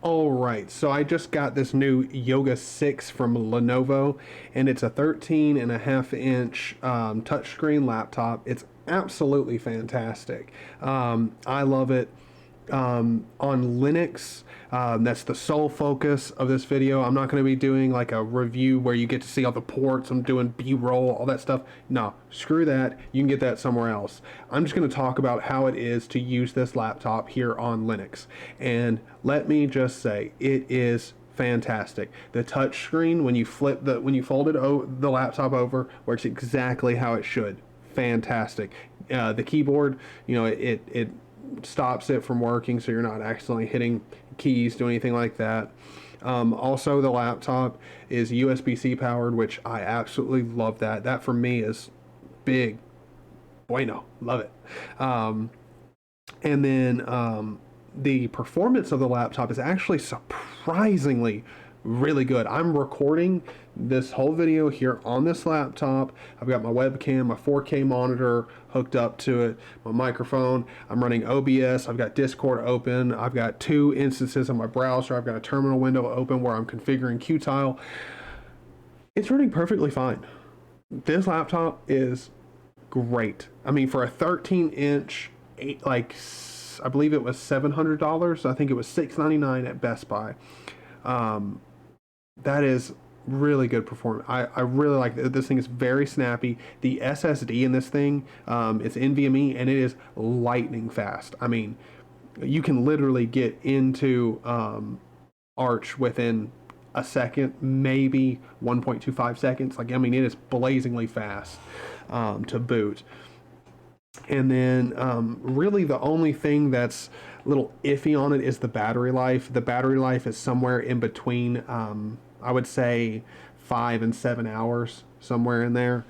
Alright, so I just got this new Yoga 6 from Lenovo, and it's a 13.5 inch touchscreen laptop. It's absolutely fantastic. I love it. On Linux, that's the sole focus of this video. I'm not going to be doing like a review where you get to see all the ports. I'm doing B-roll, all that stuff. No, screw that. You can get that somewhere else. I'm just going to talk about how it is to use this laptop here on Linux. And let me just say, it is fantastic. The touch screen, when you fold the laptop over, works exactly how it should. Fantastic. The keyboard, it stops it from working, so you're not accidentally hitting keys, do anything like that. Also, the laptop is USB-C powered, which I absolutely love. That for me is big bueno. Love it. And then the performance of the laptop is actually surprisingly really good. I'm recording this whole video here on this laptop. I've got my webcam, my 4K monitor hooked up to it, my microphone. I'm running OBS. I've got Discord open. I've got 2 instances of my browser. I've got a terminal window open where I'm configuring Qtile. It's running perfectly fine. This laptop is great. I mean, for a 13-inch, I believe it was $700. I think it was $699 at Best Buy. That is really good performance. I really like it. This thing is very snappy. The SSD in this thing, it's Nvme, and it is lightning fast. I mean, you can literally get into Arch within a second, maybe 1.25 seconds. Like, I mean, it is blazingly fast to boot. And then really the only thing that's a little iffy on it is the battery life. The battery life is somewhere in between, I would say 5 and 7 hours, somewhere in there.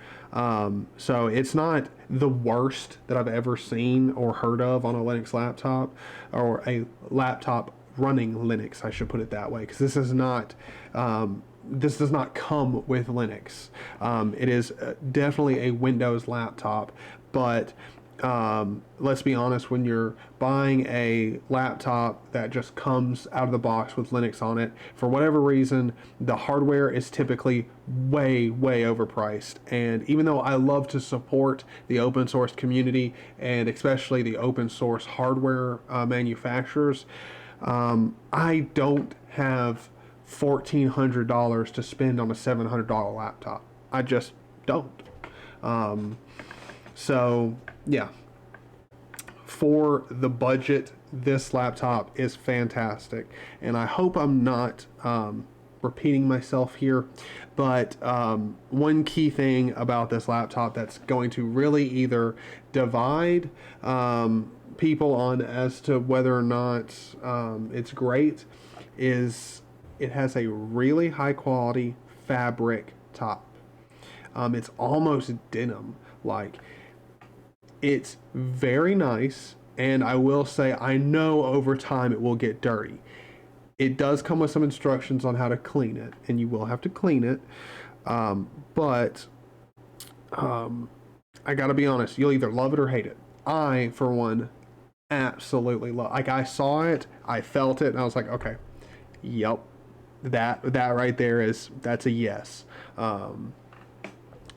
So it's not the worst that I've ever seen or heard of on a Linux laptop, or a laptop running Linux, I should put it that way, because this is not this does not come with Linux. It is definitely a Windows laptop, but let's be honest, when you're buying a laptop that just comes out of the box with Linux on it, for whatever reason, the hardware is typically way overpriced. And even though I love to support the open source community, and especially the open source hardware manufacturers, I don't have $1,400 to spend on a $700 laptop. I just don't. So yeah, for the budget, this laptop is fantastic. And I hope I'm not repeating myself here, but one key thing about this laptop that's going to really either divide people on as to whether or not it's great is it has a really high quality fabric top. It's almost denim like. It's very nice, and I will say, I know over time it will get dirty. It does come with some instructions on how to clean it, and you will have to clean it. But I gotta be honest, you'll either love it or hate it. I, for one, absolutely love. Like, I saw it, I felt it, and I was like, okay, yep, that right there that's a yes.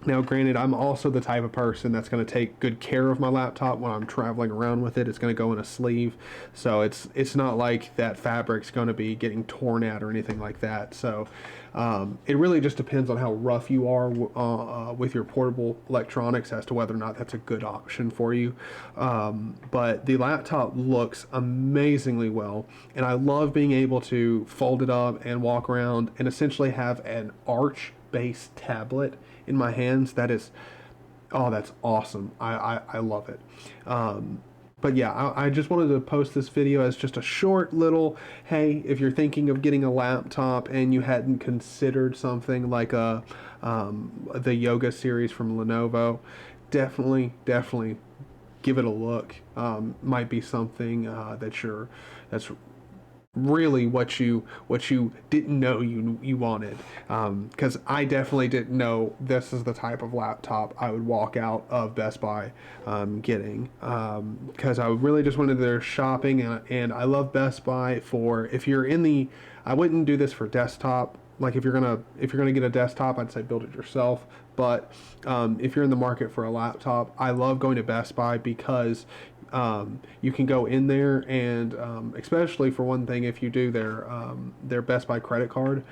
Now, granted, I'm also the type of person that's going to take good care of my laptop when I'm traveling around with it. It's going to go in a sleeve, so it's not like that fabric's going to be getting torn out or anything like that. So it really just depends on how rough you are with your portable electronics as to whether or not that's a good option for you. But the laptop looks amazingly well, and I love being able to fold it up and walk around and essentially have an Arch-based tablet in my hands. That's awesome. I love it. But yeah, I just wanted to post this video as just a short little, hey, if you're thinking of getting a laptop and you hadn't considered something like the Yoga series from Lenovo, definitely give it a look. Might be something that's really what you didn't know you wanted, because I definitely didn't know this is the type of laptop I would walk out of Best Buy getting, because I really just wanted their shopping, and I love Best Buy for, if you're in the, I wouldn't do this for desktop. Like if you're gonna get a desktop, I'd say build it yourself. But if you're in the market for a laptop, I love going to Best Buy because you can go in there and especially for one thing, if you do their Best Buy credit card,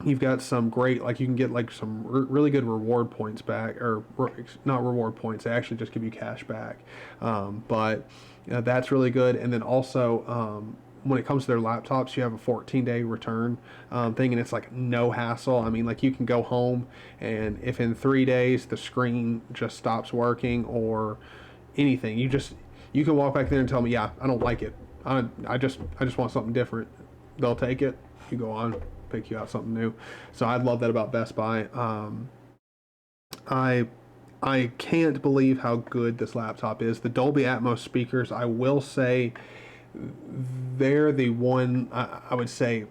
you've got some great, like you can get like some really good reward points back, or not reward points, they actually just give you cash back, but that's really good. And then also when it comes to their laptops, you have a 14-day return thing, and it's like no hassle. I mean, like you can go home, and if in 3 days the screen just stops working or anything, you can walk back there and tell me, yeah, I don't like it. I just want something different. They'll take it. You go on, pick you out something new. So I love that about Best Buy. I can't believe how good this laptop is. The Dolby Atmos speakers, I will say, they're the one, I would say,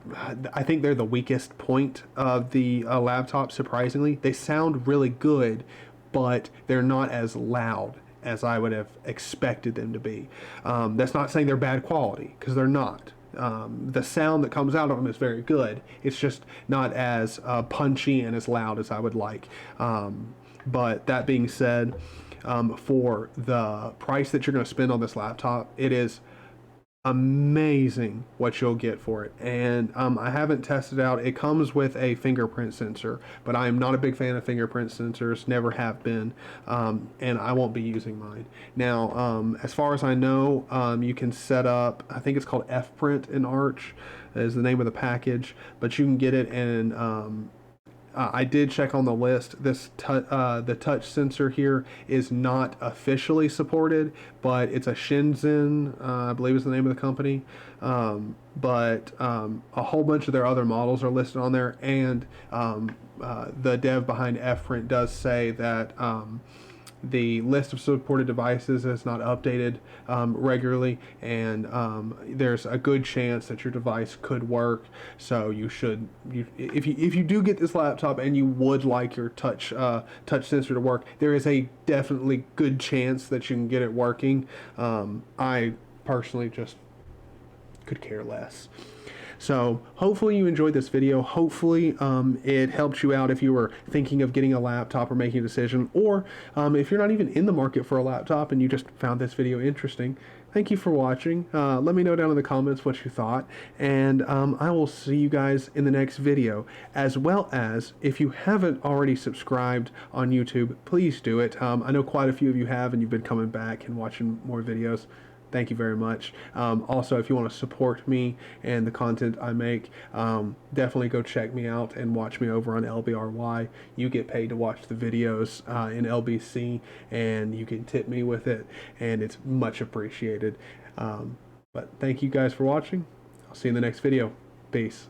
I think they're the weakest point of the laptop, surprisingly. They sound really good, but they're not as loud as I would have expected them to be. That's not saying they're bad quality, because they're not. The sound that comes out of them is very good. It's just not as punchy and as loud as I would like. But that being said, for the price that you're going to spend on this laptop, it is amazing what you'll get for it. And I haven't tested out, it comes with a fingerprint sensor, but I am not a big fan of fingerprint sensors, never have been, and I won't be using mine. Now as far as I know, you can set up, I think it's called F-Print in Arch is the name of the package, but you can get it, and I did check on the list. The touch sensor here is not officially supported, but it's a Shenzhen, I believe is the name of the company. But a whole bunch of their other models are listed on there, and the dev behind F-Print does say that the list of supported devices is not updated regularly, and there's a good chance that your device could work. So if you do get this laptop and you would like your touch sensor to work, there is a definitely good chance that you can get it working. I personally just could care less. So hopefully you enjoyed this video. Hopefully it helped you out if you were thinking of getting a laptop or making a decision, or if you're not even in the market for a laptop and you just found this video interesting. Thank you for watching. Let me know down in the comments what you thought, and I will see you guys in the next video. As well as, if you haven't already subscribed on YouTube, please do it. I know quite a few of you have, and you've been coming back and watching more videos. Thank you very much. Also, if you want to support me and the content I make, definitely go check me out and watch me over on LBRY. You get paid to watch the videos in LBC, and you can tip me with it, and it's much appreciated. But thank you guys for watching. I'll see you in the next video. Peace.